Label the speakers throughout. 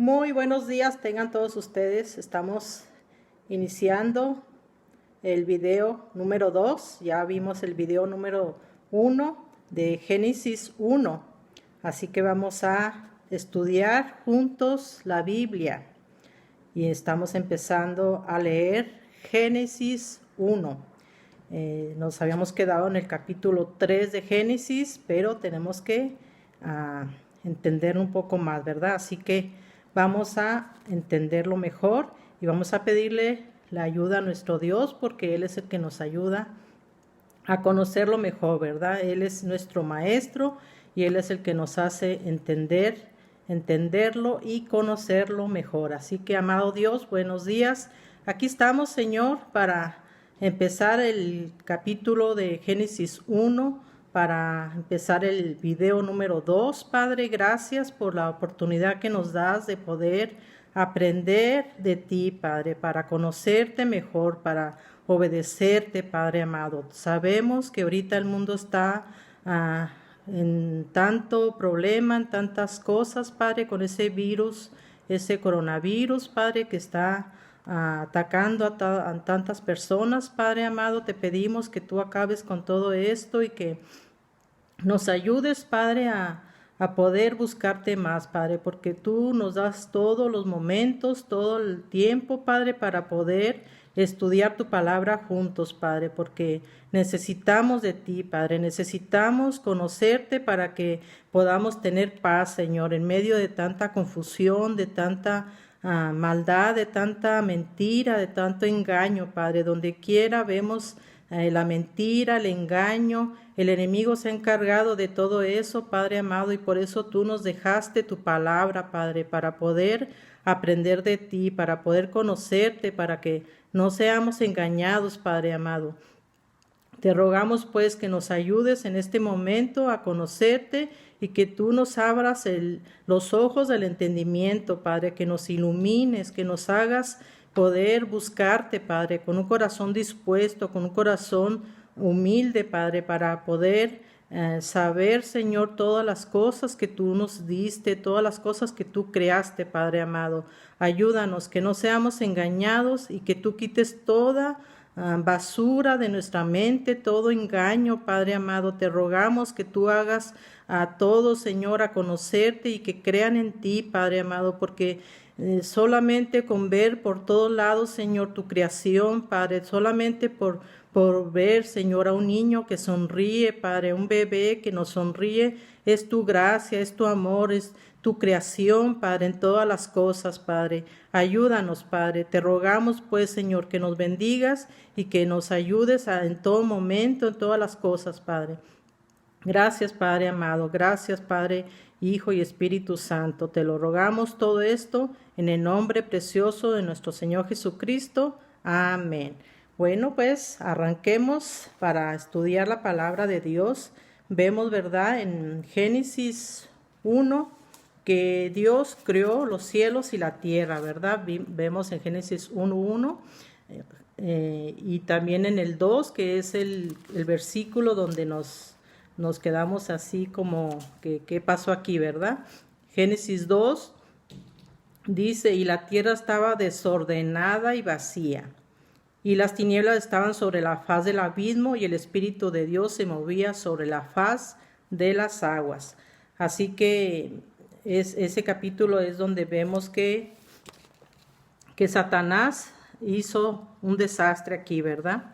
Speaker 1: Muy buenos días tengan todos ustedes. Estamos iniciando el video número 2. Ya vimos el video número 1 de Génesis 1. Así que vamos a estudiar juntos la Biblia. Y estamos empezando a leer Génesis 1. Nos habíamos quedado en el capítulo 3 de Génesis, pero tenemos que entender un poco más, ¿verdad? Así que vamos a entenderlo mejor y vamos a pedirle la ayuda a nuestro Dios, porque Él es el que nos ayuda a conocerlo mejor, ¿verdad? Él es nuestro maestro y Él es el que nos hace entenderlo y conocerlo mejor. Así que, amado Dios, buenos días. Aquí estamos, Señor, para empezar el capítulo de Génesis 1, para empezar el video número 2. Padre, gracias por la oportunidad que nos das de poder aprender de ti, Padre, para conocerte mejor, para obedecerte, Padre amado. Sabemos que ahorita el mundo está en tanto problema, en tantas cosas, Padre, con ese virus, ese coronavirus, Padre, que está atacando a tantas personas. Padre amado, te pedimos que tú acabes con todo esto y que nos ayudes, Padre, a poder buscarte más, Padre, porque tú nos das todos los momentos, todo el tiempo, Padre, para poder estudiar tu palabra juntos, Padre, porque necesitamos de ti, Padre, necesitamos conocerte para que podamos tener paz, Señor, en medio de tanta confusión, de tanta maldad, de tanta mentira, de tanto engaño, Padre. Donde quiera vemos la mentira, el engaño. El enemigo se ha encargado de todo eso, Padre amado, y por eso tú nos dejaste tu palabra, Padre, para poder aprender de ti, para poder conocerte, para que no seamos engañados, Padre amado. Te rogamos pues que nos ayudes en este momento a conocerte y que tú nos abras los ojos del entendimiento, Padre, que nos ilumines, que nos hagas poder buscarte, Padre, con un corazón dispuesto, con un corazón humilde, Padre, para poder saber, Señor, todas las cosas que tú nos diste, todas las cosas que tú creaste, Padre amado. Ayúdanos, que no seamos engañados y que tú quites toda basura de nuestra mente, todo engaño, Padre amado. Te rogamos que tú hagas a todos, Señor, a conocerte y que crean en ti, Padre amado, porque solamente con ver por todos lados, Señor, tu creación, Padre, solamente por ver, Señor, a un niño que sonríe, Padre, un bebé que nos sonríe, es tu gracia, es tu amor, es tu creación, Padre, en todas las cosas, Padre. Ayúdanos, Padre. Te rogamos, pues, Señor, que nos bendigas y que nos ayudes en todo momento, en todas las cosas, Padre. Gracias, Padre amado. Gracias, Padre, Hijo y Espíritu Santo. Te lo rogamos todo esto en el nombre precioso de nuestro Señor Jesucristo. Amén. Bueno, pues arranquemos para estudiar la palabra de Dios. Vemos, ¿verdad?, en Génesis 1 que Dios creó los cielos y la tierra, ¿verdad? Vemos en Génesis 1:1 y también en el 2, que es el versículo donde nos quedamos así como, ¿qué pasó aquí, verdad? Génesis 2 dice, y la tierra estaba desordenada y vacía, y las tinieblas estaban sobre la faz del abismo, y el Espíritu de Dios se movía sobre la faz de las aguas. Así que ese capítulo es donde vemos que Satanás hizo un desastre aquí, ¿verdad?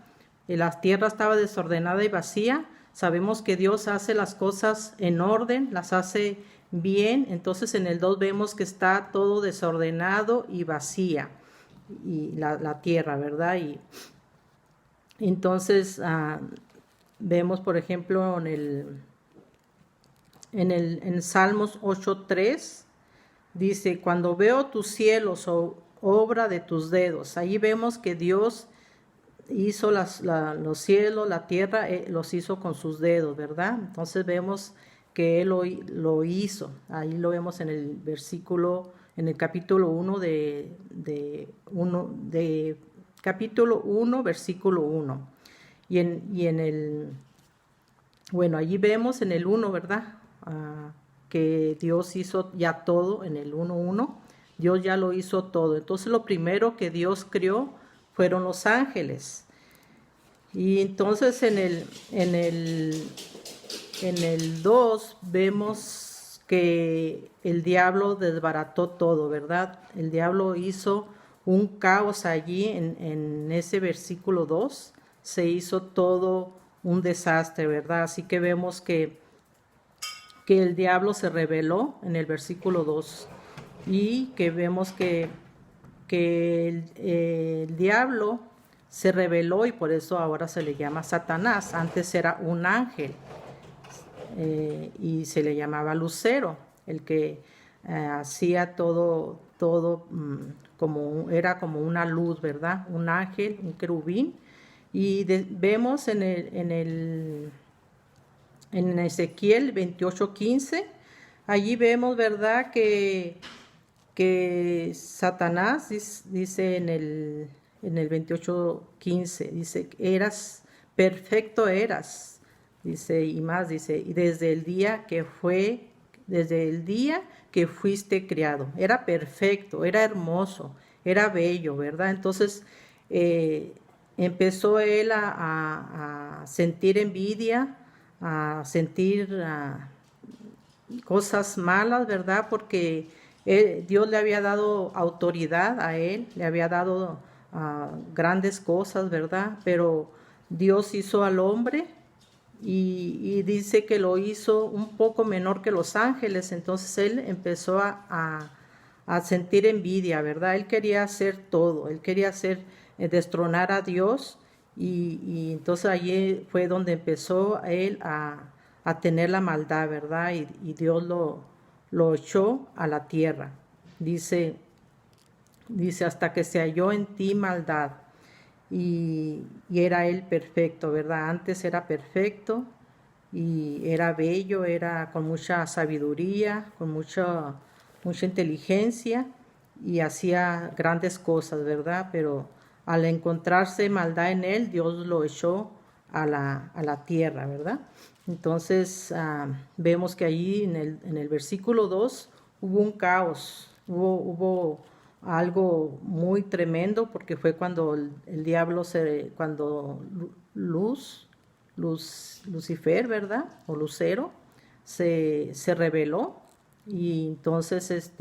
Speaker 1: Y la tierra estaba desordenada y vacía. Sabemos que Dios hace las cosas en orden, las hace bien. Entonces en el 2 vemos que está todo desordenado y vacía, y la tierra, ¿verdad? Y entonces vemos, por ejemplo, en Salmos 8:3, dice, cuando veo tus cielos, obra de tus dedos. Ahí vemos que Dios hizo los cielos, la tierra, los hizo con sus dedos, ¿verdad? Entonces vemos que Él lo hizo. Ahí lo vemos en el versículo, en el capítulo 1 capítulo 1, versículo 1. Y en el, bueno, allí vemos en el 1, ¿verdad? Que Dios hizo ya todo en el 1:1. Dios ya lo hizo todo. Entonces lo primero que Dios creó fueron los ángeles. Y entonces en el 2 vemos que el diablo desbarató todo, ¿verdad? El diablo hizo un caos allí en ese versículo 2. Se hizo todo un desastre, ¿verdad? Así que vemos que el diablo se rebeló en el versículo 2 y que vemos que el diablo se rebeló y por eso ahora se le llama Satanás. Antes era un ángel y se le llamaba Lucero, el que hacía todo como era como una luz, ¿verdad? Un ángel, un querubín. Y vemos en Ezequiel 28:15, allí vemos, ¿verdad? Que Satanás dice en el 28:15, dice, perfecto eras, dice, y más, dice, y desde el día que fuiste criado, era perfecto, era hermoso, era bello, ¿verdad? Entonces empezó él a sentir envidia, a sentir cosas malas, ¿verdad? Porque Dios le había dado autoridad a él, le había dado grandes cosas, ¿verdad? Pero Dios hizo al hombre y dice que lo hizo un poco menor que los ángeles, entonces él empezó a sentir envidia, ¿verdad? Él quería hacer todo, él quería destronar a Dios y entonces allí fue donde empezó él a tener la maldad, ¿verdad? Y Dios lo echó a la tierra. Dice, hasta que se halló en ti maldad. Y era él perfecto, ¿verdad? Antes era perfecto y era bello, era con mucha sabiduría, con mucha inteligencia y hacía grandes cosas, ¿verdad? Pero al encontrarse maldad en él, Dios lo echó a la tierra, ¿verdad? Entonces vemos que allí en el versículo 2 hubo un caos, hubo algo muy tremendo porque fue cuando el diablo cuando Lucifer, ¿verdad? O Lucero se rebeló y entonces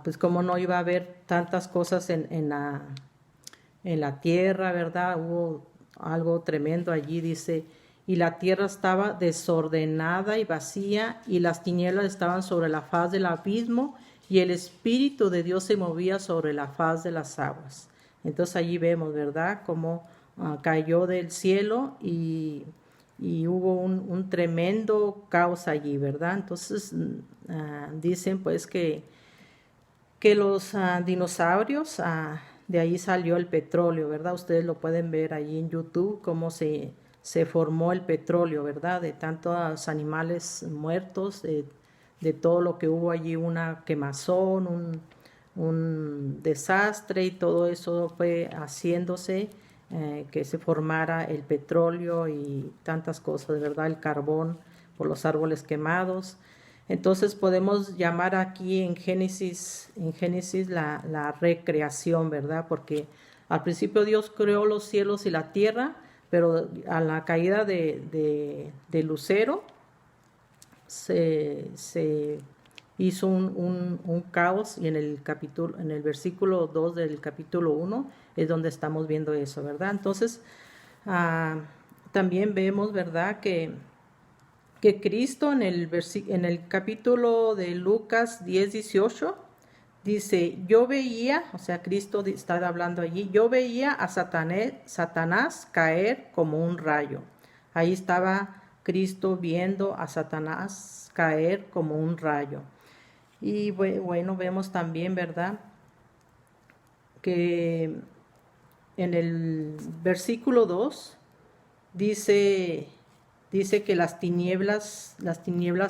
Speaker 1: pues como no iba a haber tantas cosas en la tierra, ¿verdad? Hubo algo tremendo allí, dice, y la tierra estaba desordenada y vacía, y las tinieblas estaban sobre la faz del abismo, y el Espíritu de Dios se movía sobre la faz de las aguas. Entonces allí vemos, ¿verdad?, cómo cayó del cielo y hubo un tremendo caos allí, ¿verdad? Entonces dicen pues que los dinosaurios, de ahí salió el petróleo, ¿verdad? Ustedes lo pueden ver allí en YouTube, cómo se formó el petróleo, ¿verdad? De tantos animales muertos, de todo lo que hubo allí, una quemazón, un desastre y todo eso fue haciéndose que se formara el petróleo y tantas cosas, ¿verdad? El carbón por los árboles quemados. Entonces podemos llamar aquí en Génesis la recreación, ¿verdad? Porque al principio Dios creó los cielos y la tierra, pero a la caída de Lucero se hizo un caos y en el versículo 2 del capítulo 1 es donde estamos viendo eso, ¿verdad? Entonces también vemos, ¿verdad?, que Cristo en el capítulo de Lucas 10:18 dice, yo veía, o sea, Cristo está hablando allí, yo veía a Satanás caer como un rayo. Ahí estaba Cristo viendo a Satanás caer como un rayo. Y bueno, vemos también, ¿verdad?, que en el versículo 2 dice que las tinieblas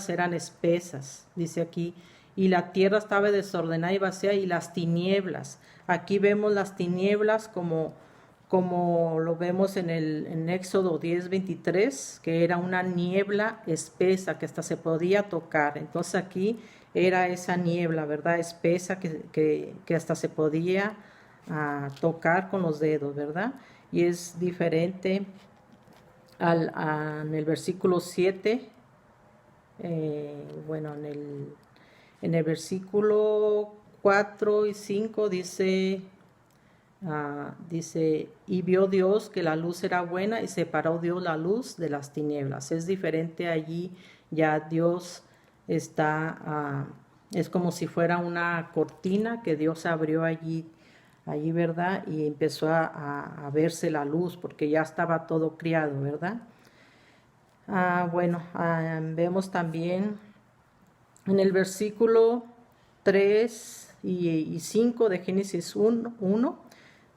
Speaker 1: eran espesas, dice aquí, y la tierra estaba desordenada y vacía, y las tinieblas. Aquí vemos las tinieblas como lo vemos en Éxodo 10:23, que era una niebla espesa que hasta se podía tocar. Entonces aquí era esa niebla, ¿verdad? Espesa que hasta se podía tocar con los dedos, ¿verdad? Y es diferente en el versículo 7, bueno, en el versículo 4 y 5 dice, y vio Dios que la luz era buena y separó Dios la luz de las tinieblas. Es diferente allí, ya Dios está, es como si fuera una cortina que Dios abrió allí, ¿verdad? Y empezó a verse la luz porque ya estaba todo criado, ¿verdad? Bueno, vemos también en el versículo 3 y 5 de Génesis 1,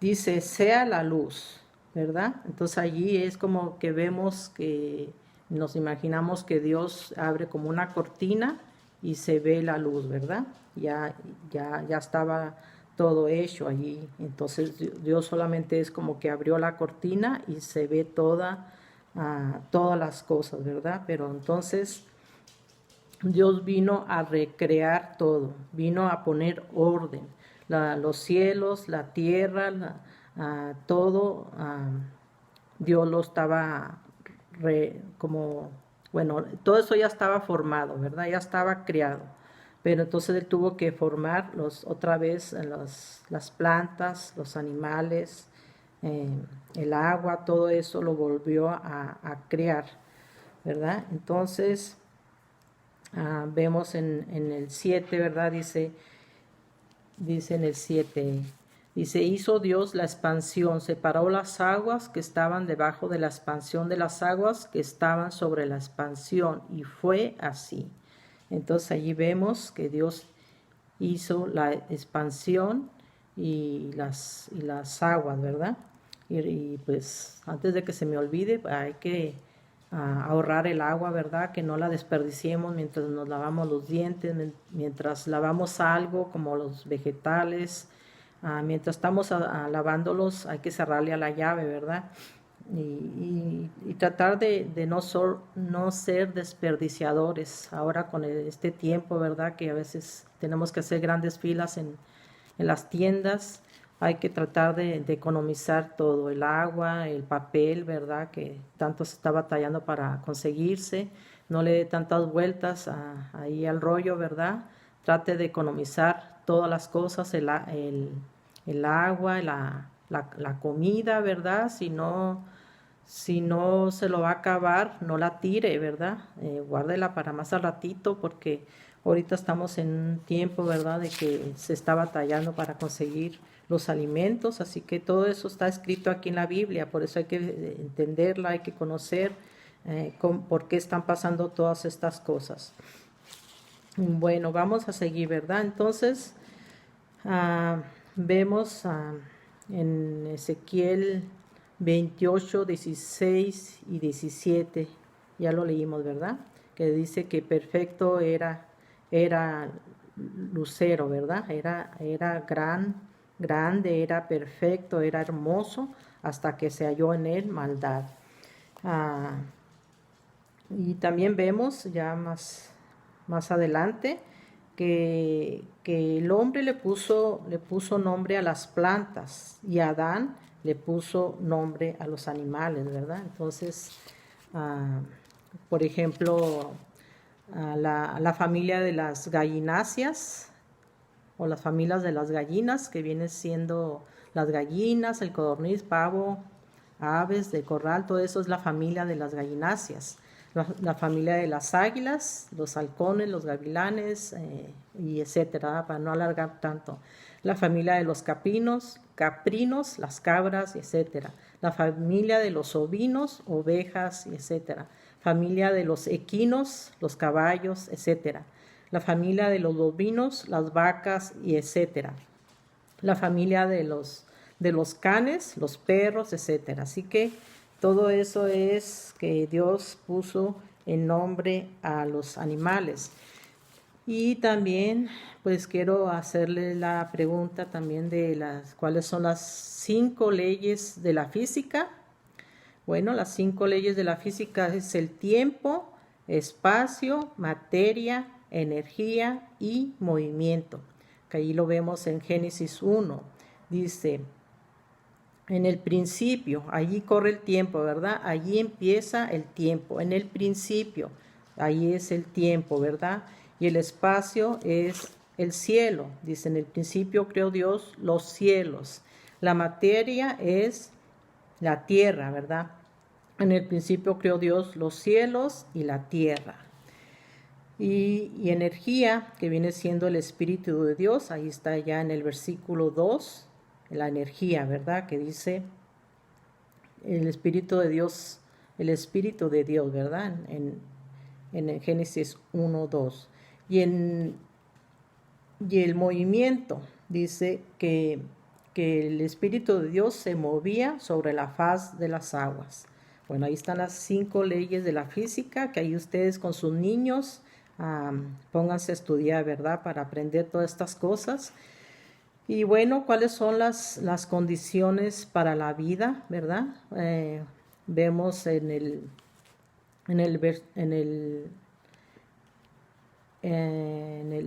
Speaker 1: dice, sea la luz, ¿verdad? Entonces allí es como que vemos que nos imaginamos que Dios abre como una cortina y se ve la luz, ¿verdad? Ya estaba todo hecho allí. Entonces Dios solamente es como que abrió la cortina y se ve todas las cosas, ¿verdad? Pero entonces Dios vino a recrear todo, vino a poner orden. Los cielos, la tierra, todo, Dios lo estaba bueno, todo eso ya estaba formado, ¿verdad? Ya estaba creado. Pero entonces Él tuvo que formar otra vez las plantas, los animales, el agua, todo eso lo volvió a crear, ¿verdad? Entonces vemos en el 7, ¿verdad? Dice en el 7, dice, hizo Dios la expansión, separó las aguas que estaban debajo de la expansión de las aguas que estaban sobre la expansión, y fue así. Entonces allí vemos que Dios hizo la expansión y las aguas, ¿verdad? Y pues antes de que se me olvide, hay que ahorrar el agua, ¿verdad? Que no la desperdiciemos mientras nos lavamos los dientes, mientras lavamos algo como los vegetales, mientras estamos lavándolos hay que cerrarle a la llave, ¿verdad? Y tratar de no ser desperdiciadores ahora con este tiempo, ¿verdad? Que a veces tenemos que hacer grandes filas en las tiendas. Hay que tratar de economizar todo, el agua, el papel, ¿verdad? Que tanto se está batallando para conseguirse. No le dé tantas vueltas ahí al rollo, ¿verdad? Trate de economizar todas las cosas, el agua, la comida, ¿verdad? Si no se lo va a acabar, no la tire, ¿verdad? Guárdela para más al ratito porque ahorita estamos en un tiempo, ¿verdad? De que se está batallando para conseguir los alimentos, así que todo eso está escrito aquí en la Biblia, por eso hay que entenderla, hay que conocer por qué están pasando todas estas cosas. Bueno, vamos a seguir, ¿verdad? Entonces, vemos en Ezequiel 28, 16 y 17, ya lo leímos, ¿verdad? Que dice que perfecto era Lucero, ¿verdad? Era grande, era perfecto, era hermoso, hasta que se halló en él maldad. Y también vemos ya más adelante que el hombre le puso nombre a las plantas y Adán le puso nombre a los animales, ¿verdad? Entonces, por ejemplo, la familia de las gallináceas o las familias de las gallinas, que vienen siendo las gallinas, el codorniz, pavo, aves de corral, todo eso es la familia de las gallináceas. La familia de las águilas, los halcones, los gavilanes, y etcétera, para no alargar tanto. La familia de los caprinos, las cabras, etcétera. La familia de los ovinos, ovejas, etcétera. Familia de los equinos, los caballos, etcétera. La familia de los bovinos, las vacas, y etcétera. La familia de los canes, los perros, etcétera. Así que todo eso es que Dios puso en nombre a los animales. Y también, pues quiero hacerle la pregunta también de cuáles son las 5 leyes de la física. Bueno, las 5 leyes de la física es el tiempo, espacio, materia, energía y movimiento. Que ahí lo vemos en Génesis 1. Dice, en el principio, allí corre el tiempo, ¿verdad? Allí empieza el tiempo, en el principio, ahí es el tiempo, ¿verdad? Y el espacio es el cielo. Dice, en el principio creó Dios los cielos. La materia es la tierra, ¿verdad? En el principio creó Dios los cielos y la tierra. Y energía, que viene siendo el Espíritu de Dios, ahí está ya en el versículo 2, la energía, ¿verdad? Que dice el Espíritu de Dios, ¿verdad? En Génesis 1, 2. Y el movimiento, dice que el Espíritu de Dios se movía sobre la faz de las aguas. Bueno, ahí están las 5 leyes de la física, que ahí ustedes con sus niños pónganse a estudiar, ¿verdad? Para aprender todas estas cosas. Y bueno, ¿cuáles son las condiciones para la vida, verdad? Vemos en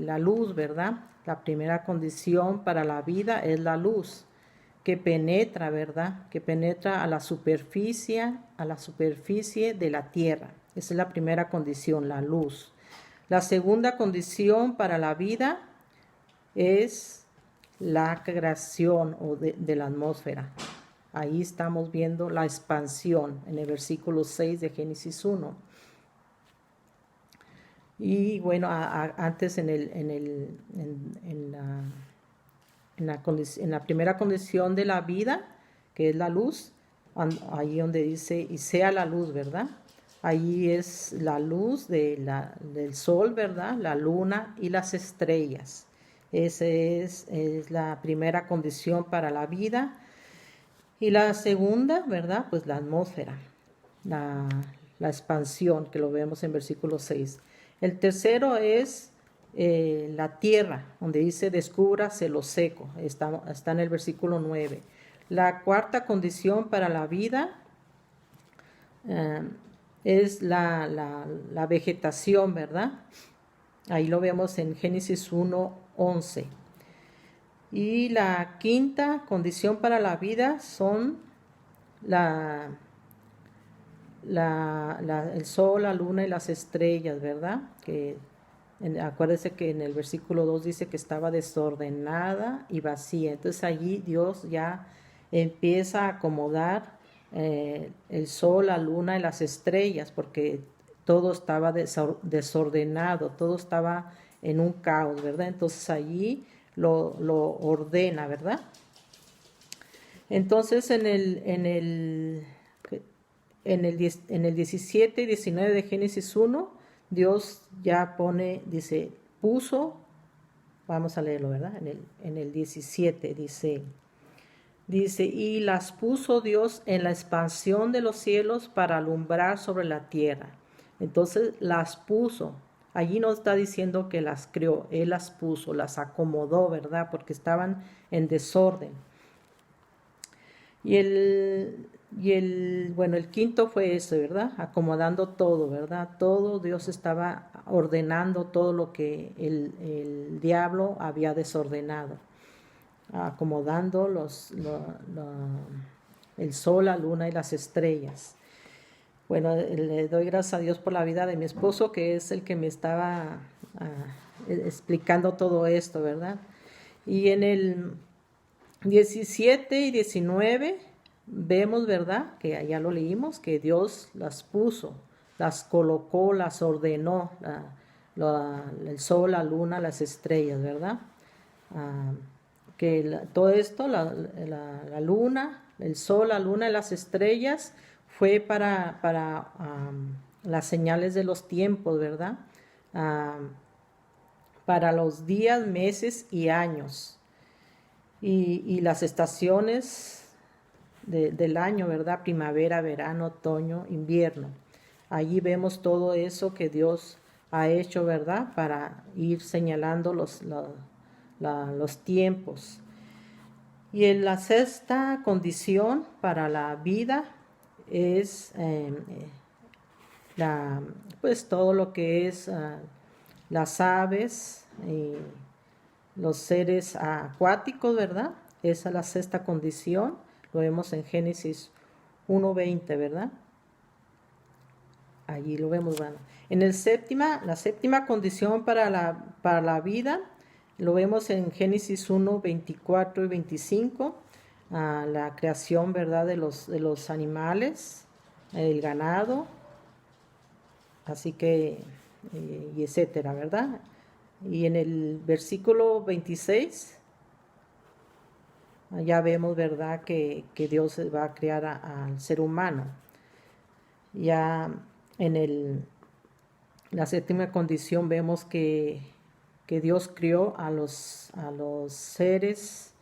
Speaker 1: la luz, ¿verdad? La primera condición para la vida es la luz, que penetra, ¿verdad? Que penetra a la superficie de la tierra. Esa es la primera condición, la luz. La segunda condición para la vida es la creación de la atmósfera. Ahí estamos viendo la expansión en el versículo 6 de Génesis 1. Y bueno, antes en la primera condición de la vida, que es la luz, ahí donde dice, y sea la luz, ¿verdad? Ahí es la luz del sol, ¿verdad? La luna y las estrellas. Esa es la primera condición para la vida. Y la segunda, ¿verdad? Pues la atmósfera, la expansión, que lo vemos en versículo 6. El tercero es la tierra, donde dice, descúbrase lo seco. Está en el versículo 9. La cuarta condición para la vida es la vegetación, ¿verdad? Ahí lo vemos en Génesis 1, 11. Y la quinta condición para la vida son el sol, la luna y las estrellas, ¿verdad? Acuérdense que en el versículo 2 dice que estaba desordenada y vacía. Entonces allí Dios ya empieza a acomodar el sol, la luna y las estrellas, porque todo estaba desordenado, todo estaba en un caos, ¿verdad? Entonces allí lo ordena, ¿verdad? Entonces en el 17 y 19 de Génesis 1, Dios ya puso, vamos a leerlo, ¿verdad? En el 17 dice, y las puso Dios en la expansión de los cielos para alumbrar sobre la tierra. Entonces las puso. Allí no está diciendo que las creó, Él las puso, las acomodó, ¿verdad? Porque estaban en desorden. Y el quinto fue ese, ¿verdad? Acomodando todo, ¿verdad? Todo, Dios estaba ordenando todo lo que el diablo había desordenado. Acomodando el sol, la luna y las estrellas. Bueno, le doy gracias a Dios por la vida de mi esposo, que es el que me estaba explicando todo esto, ¿verdad? Y en el 17 y 19 vemos, ¿verdad? Que ya lo leímos, que Dios las puso, las colocó, las ordenó, el sol, la luna, las estrellas, ¿verdad? Todo esto, la luna, el sol, la luna y las estrellas, fue para las señales de los tiempos, ¿verdad? Para los días, meses y años. Y las estaciones del año, ¿verdad? Primavera, verano, otoño, invierno. Allí vemos todo eso que Dios ha hecho, ¿verdad? Para ir señalando los tiempos. Y en la sexta condición para la vida es pues todo lo que es las aves, los seres acuáticos, ¿verdad? Esa es la sexta condición, lo vemos en Génesis 1:20, ¿verdad? Allí lo vemos, bueno. La séptima condición para la vida, lo vemos en Génesis 1:24 y 25, la creación, ¿verdad?, de los animales, el ganado, así que, y etcétera, ¿verdad? Y en el versículo 26, ya vemos, ¿verdad?, que Dios va a crear al ser humano. Ya en la séptima condición vemos que Dios crió a los seres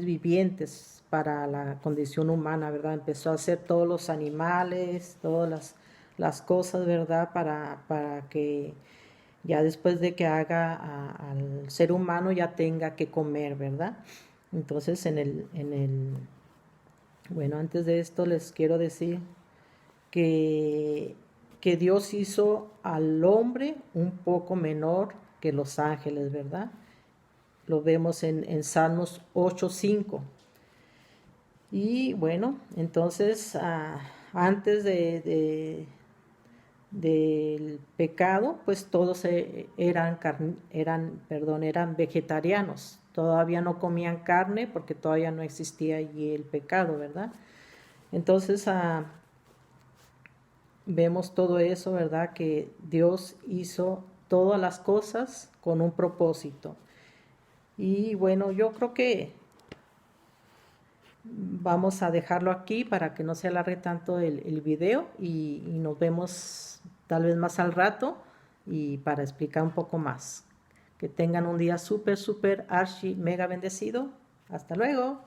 Speaker 1: vivientes para la condición humana, ¿verdad? Empezó a hacer todos los animales, todas las cosas, ¿verdad? Para que ya después de que haga al ser humano ya tenga que comer, ¿verdad? Entonces bueno, antes de esto les quiero decir que Dios hizo al hombre un poco menor que los ángeles, ¿verdad? Lo vemos en Salmos 8:5. Y bueno, entonces antes del pecado, pues todos eran vegetarianos. Todavía no comían carne porque todavía no existía allí el pecado, ¿verdad? Entonces vemos todo eso, ¿verdad? Que Dios hizo todas las cosas con un propósito. Y bueno, yo creo que vamos a dejarlo aquí para que no se alargue tanto el video y nos vemos tal vez más al rato y para explicar un poco más. Que tengan un día súper, súper, archi, mega bendecido. Hasta luego.